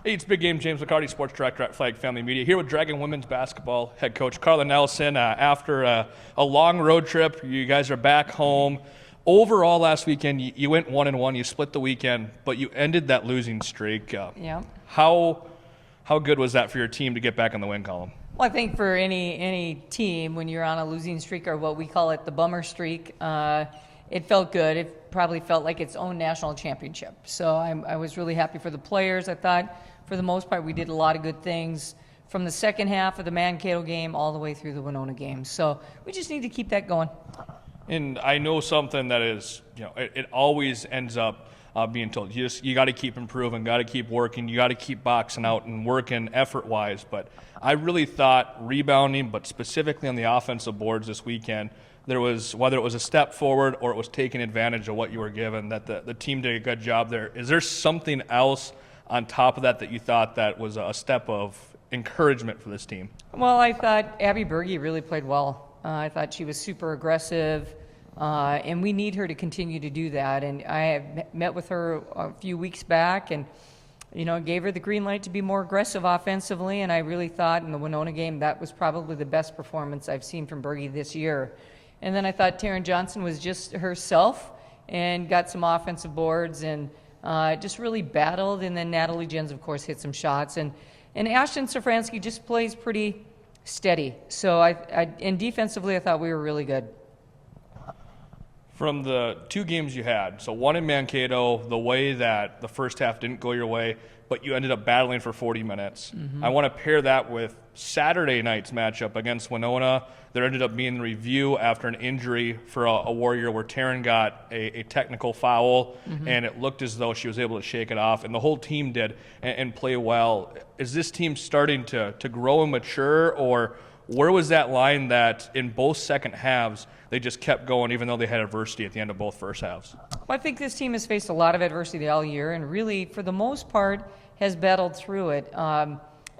Hey, it's Big Game James McCarty, Sports Director at Flag Family Media, here with Dragon Women's Basketball head coach Karla Nelson. After a long road trip, you guys are back home. Overall, last weekend, you went 1-1. You split the weekend, but you ended that losing streak. Yeah. How good was that for your team to get back in the win column? Well, I think for any team, when you're on a losing streak, or what we call it, the bummer streak, it felt good. It probably felt like its own national championship. So I was really happy for the players. I thought, for the most part, we did a lot of good things from the second half of the Mankato game all the way through the Winona game. So we just need to keep that going. And I know something that is, it always ends up being told. You got to keep improving, got to keep working, you got to keep boxing out and working effort-wise. But I really thought rebounding, but specifically on the offensive boards this weekend, there was, whether it was a step forward or it was taking advantage of what you were given, that the team did a good job there. Is there something else on top of that you thought that was a step of encouragement for this team? Well, I thought Abby Berge really played well. I thought she was super aggressive, and we need her to continue to do that. And I have met with her a few weeks back and, gave her the green light to be more aggressive offensively. And I really thought in the Winona game that was probably the best performance I've seen from Berge this year. And then I thought Taryn Johnson was just herself and got some offensive boards and just really battled. And then Natalie Jens, of course, hit some shots. And Ashton Safransky just plays pretty steady. So and defensively, I thought we were really good. From the two games you had, so one in Mankato, the way that the first half didn't go your way, but you ended up battling for 40 minutes. Mm-hmm. I want to pair that with Saturday night's matchup against Winona. There ended up being review after an injury for a Warrior where Taryn got a technical foul, mm-hmm. and it looked as though she was able to shake it off, and the whole team did and play well. Is this team starting to grow and mature, or where was that line that in both second halves they just kept going even though they had adversity at the end of both first halves? Well, I think this team has faced a lot of adversity all year and really, for the most part, has battled through it.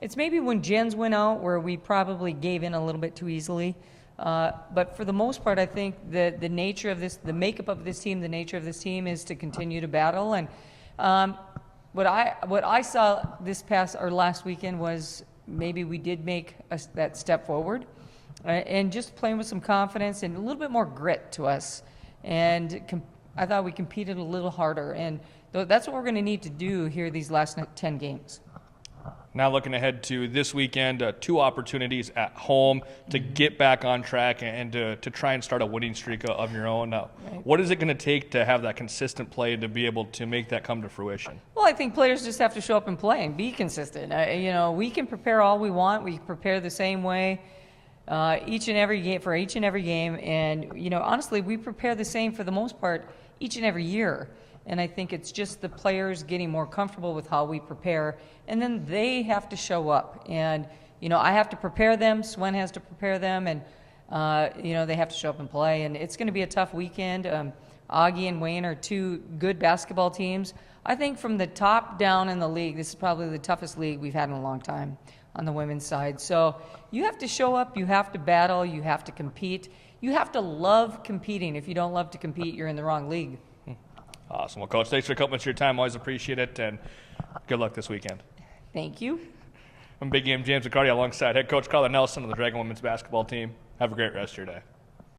It's maybe when Jens went out where we probably gave in a little bit too easily. But for the most part, I think that the nature of this, the makeup of this team, the nature of this team is to continue to battle. And what I saw last weekend was maybe we did make that step forward and just playing with some confidence and a little bit more grit to us. And I thought we competed a little harder. And that's what we're going to need to do here these last 10 games. Now looking ahead to this weekend, two opportunities at home to get back on track and to try and start a winning streak of your own. Right. What is it going to take to have that consistent play to be able to make that come to fruition? Well, I think players just have to show up and play and be consistent. We can prepare all we want. We prepare the same way each and every game. And, honestly, we prepare the same for the most part each and every year. And I think it's just the players getting more comfortable with how we prepare, and then they have to show up. And, I have to prepare them, Swen has to prepare them, and, they have to show up and play. And it's going to be a tough weekend. Augie and Wayne are two good basketball teams. I think from the top down in the league, this is probably the toughest league we've had in a long time on the women's side. So you have to show up, you have to battle, you have to compete. You have to love competing. If you don't love to compete, you're in the wrong league. Awesome. Well, Coach, thanks for coming to your time. Always appreciate it, and good luck this weekend. Thank you. I'm Big Game James McCarty alongside head coach Karla Nelson of the Dragon Women's Basketball team. Have a great rest of your day.